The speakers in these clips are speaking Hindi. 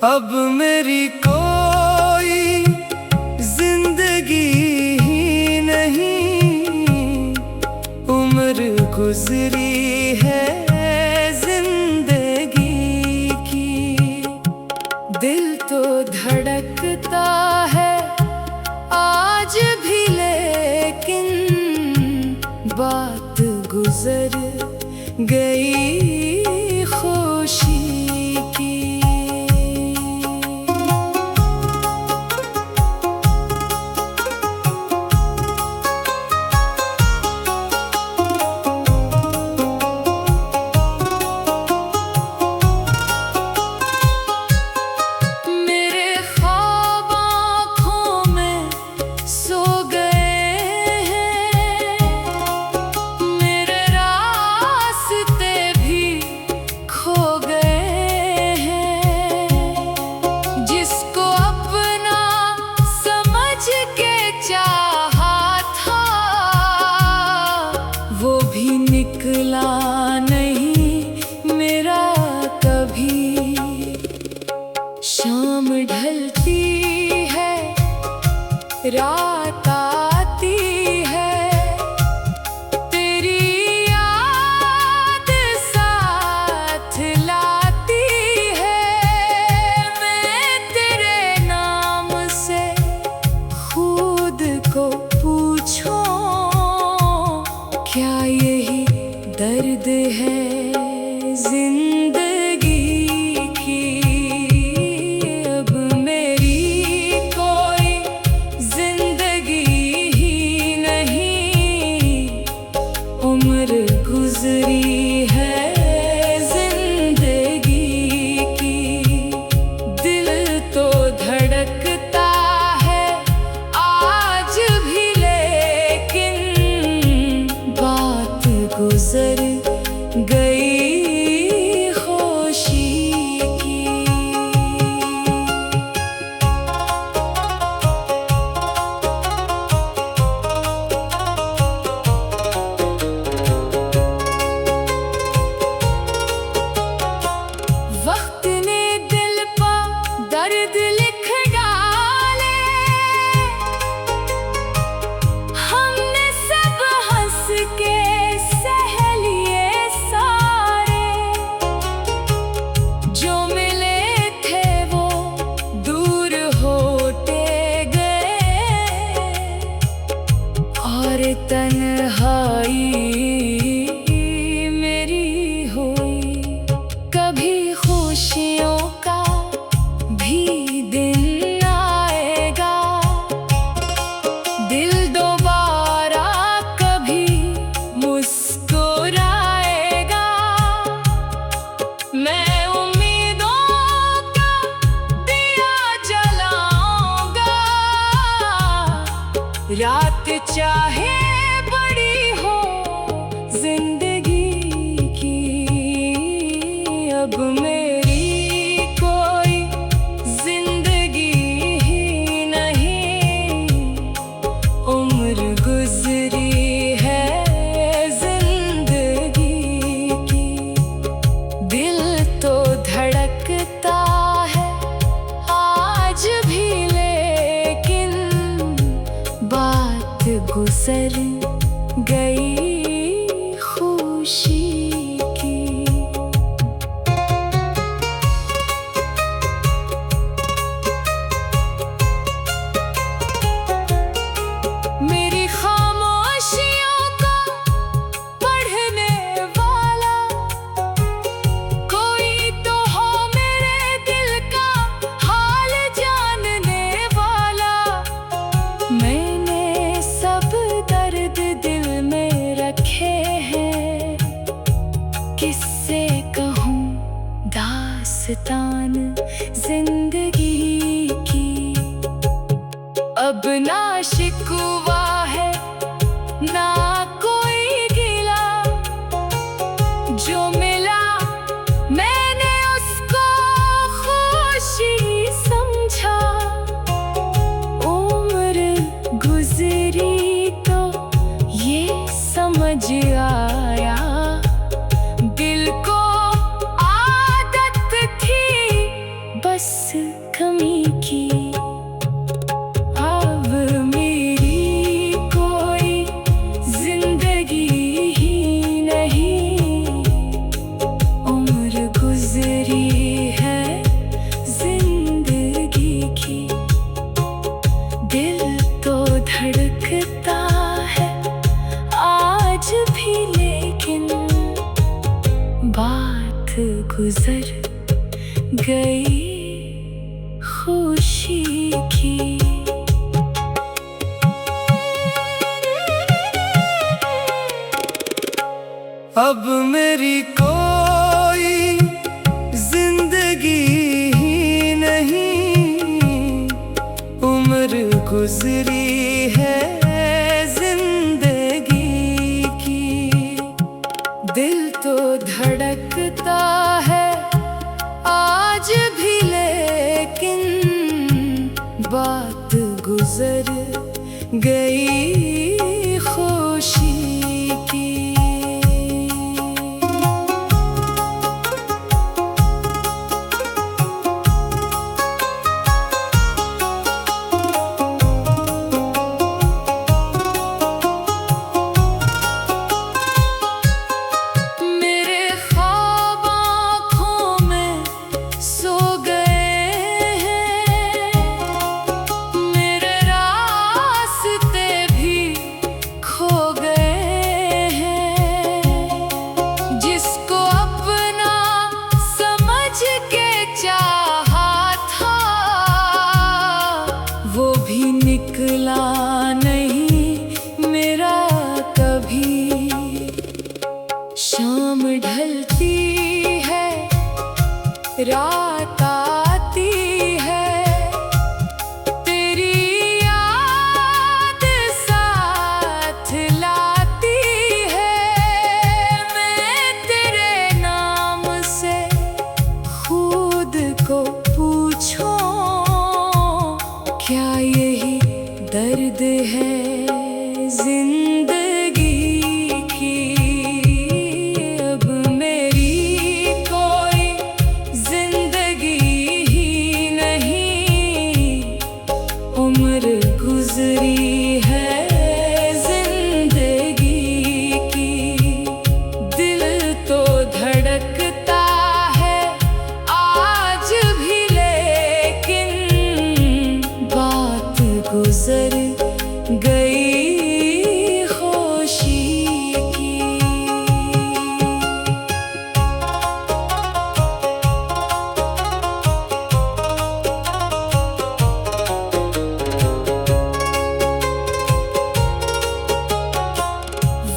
अब मेरी कोई जिंदगी ही नहीं, उम्र गुजरी है जिंदगी की। दिल तो धड़कता है आज भी, लेकिन बात गुजर गई खुशी की। निकला नहीं मेरा कभी। शाम ढलती है, रात आती है, तेरी याद साथ लाती है। मैं तेरे नाम से खुद को पूछूं, क्या यही दर्द है जिंदगी की। अब मेरी कोई जिंदगी ही नहीं, उम्र गुजरी है जिंदगी की। दिल तो धड़कता है आज भी, लेकिन बात गुजर गई खुशी की। वक्त ने दिल पर दर्द लिख डाले, हमने सब हंस के तन्हाई मेरी हुई। कभी खुशियों का भी दिन आएगा, दिल दोबारा कभी मुस्कुराएगा। मैं उम्मीदों का दिया जलाऊंगा, रात चाहे जिंदगी की। अब मेरी कोई जिंदगी ही नहीं, उम्र गुजरी है जिंदगी की। दिल तो धड़कता है आज भी, लेकिन बात गुजर गई खुशी की। मेरी खामोशियों को पढ़ने वाला कोई तो हो, मेरे दिल का हाल जानने वाला। मैंने सब दर्द दिल में रखे हैं, किससे कहूँ दास्तान जिंदगी की। अब ना शिकवा है ना कोई गिला, जो मिला मैंने उसको खुशी समझा। उम्र गुजरी तो ये समझ आया, दिल को आदत थी गुजर गई खुशी की। अब मेरी कोई जिंदगी ही नहीं, उम्र गुजरी है जिंदगी की। दिल तो धड़कता है आज भी, लेकिन बात गुजर गई खुशी की। निकला नहीं मेरा कभी। शाम ढलती है, रात आती है, तेरी याद साथ लाती है। मैं तेरे नाम से खुद को पूछूं, क्या यही दर्द है जिंदगी की। अब मेरी कोई जिंदगी ही नहीं, उम्र गुजरी है जिंदगी की। दिल तो धड़कता है आज भी, लेकिन बात गुजर गई खुशी की।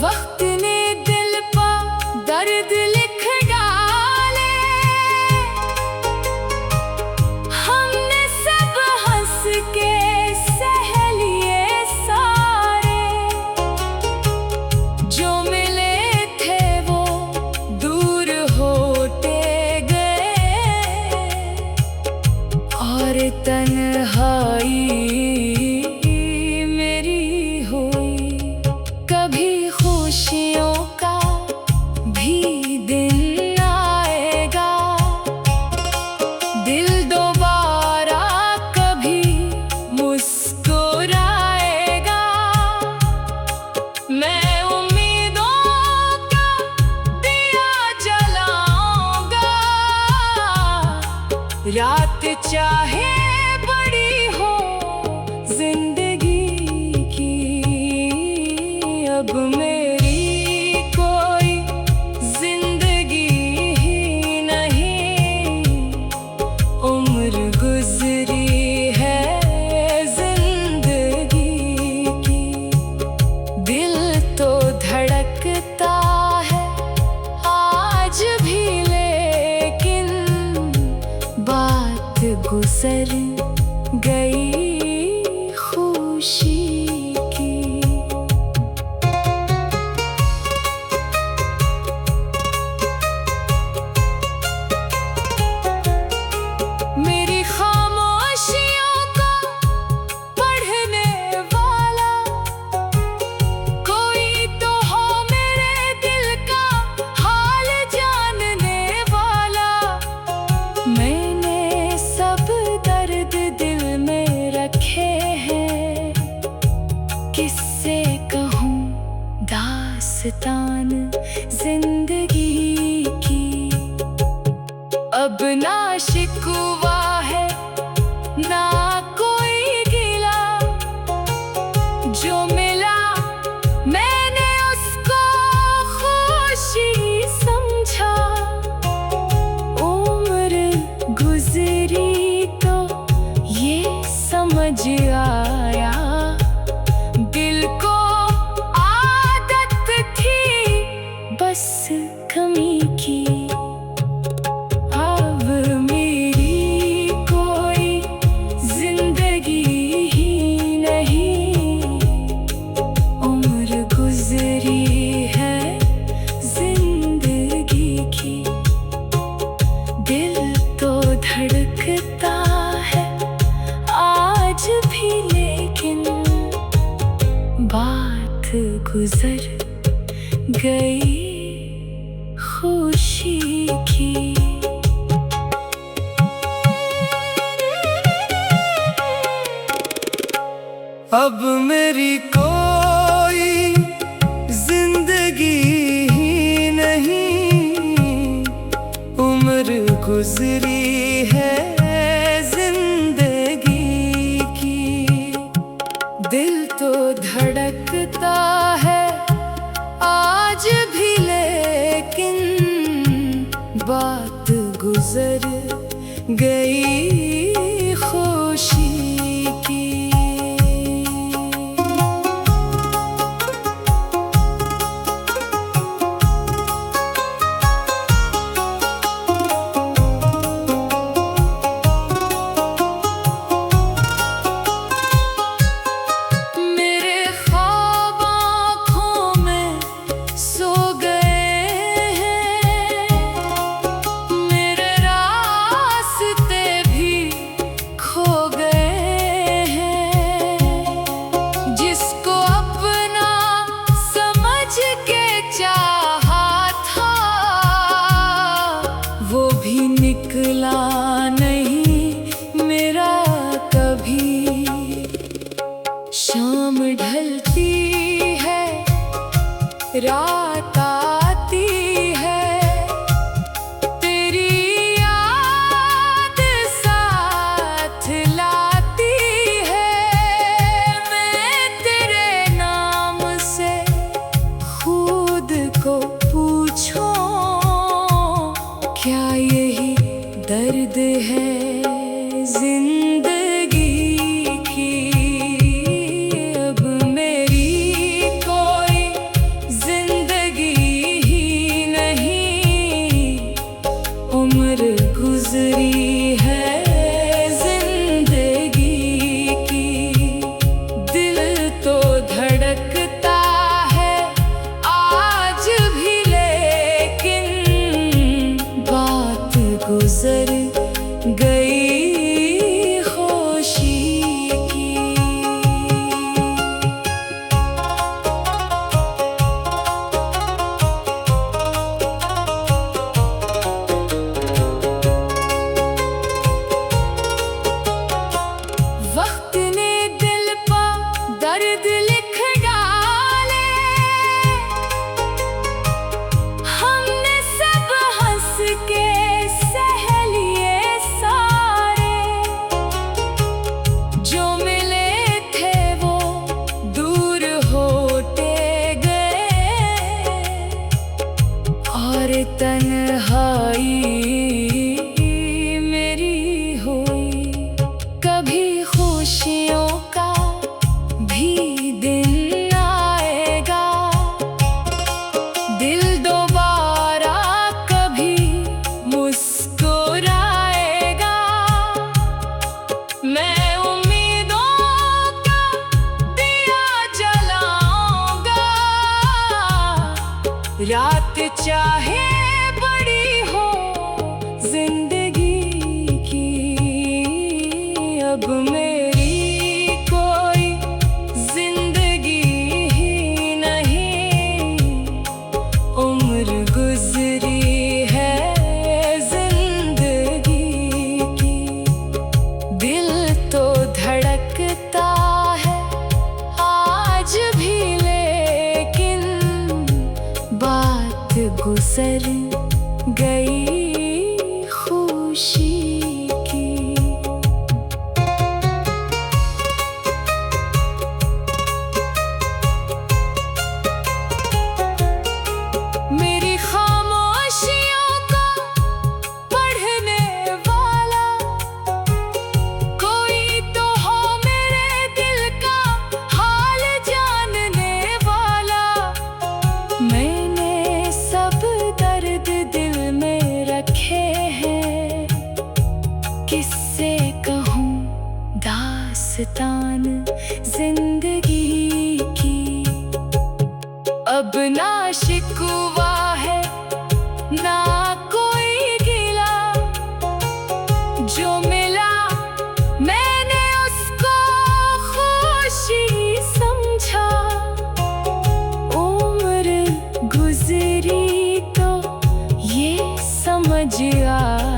वक्त ने दिल पर दर्द लिख डाले, हमने सब हंस के सह लिए सारे। जो मिले थे वो दूर होते गए, और तन्हाई मेरी हुई। कभी खुशियों का भी दिन आएगा, दिल दोबारा कभी मुस्कुराएगा। मैं उम्मीदों का दिया जलाऊंगा, रात चाहे बड़ी हो जिंदगी की। अब मेरी कोई जिंदगी ही नहीं, उम्र गुजरी है जिंदगी की। दिल तो धड़कता है आज भी, लेकिन बात गुजर गई खुशी की। मेरी खामोशियों को पढ़ने वाला कोई तो हो, मेरे दिल का हाल जानने वाला। मैंने सब दर्द दिल में रखे हैं, किससे कहूँ दास्तान जिंदगी की। अब ना शिकवा है ना कोई गिला, जो मिला मैंने उसको खुशी समझा। कमी की। अब मेरी कोई जिंदगी ही नहीं, उम्र गुजरी है जिंदगी की। दिल तो धड़कता है आज भी, लेकिन बात गुजर गई खुशी की। अब मेरी कोई जिंदगी ही नहीं, उम्र गुजरी है जिंदगी की। दिल तो धड़कता है आज भी, लेकिन बात गुजर गई खुशी की। निकला नहीं मेरा कभी। शाम ढलती है, रात आती है, तेरी याद साथ लाती है। मैं तेरे नाम से खुद को पूछूं, क्या यही दर्द है जिंदगी की। अब मेरी कोई जिंदगी ही नहीं, उम्र गुजरी है जिंदगी की। दिल तो धड़कता है आज भी, लेकिन बात गुजर गई खुशी की। वक्त ने दिल पर दर्द लिख डाले, हमने सब हंस के तन्हाई मेरी हुई। कभी खुशियों का भी दिन आएगा, दिल दोबारा कभी मुस्कुराएगा। मैं उम्मीदों का दिया जलाऊंगा, रात चाहे जिंदगी की। अब मेरी कोई जिंदगी ही नहीं, उम्र गुजरी है जिंदगी की। दिल तो धड़कता है आज भी, लेकिन बात गुजर गई खुशी की। मेरी खामोशियों को पढ़ने वाला कोई तो हो, मेरे दिल का हाल जानने वाला। मैंने सब दास्तान जिंदगी की। अब ना शिकवा है ना कोई गिला, जो मिला मैंने उसको खुशी समझा। उम्र गुजरी तो ये समझ आ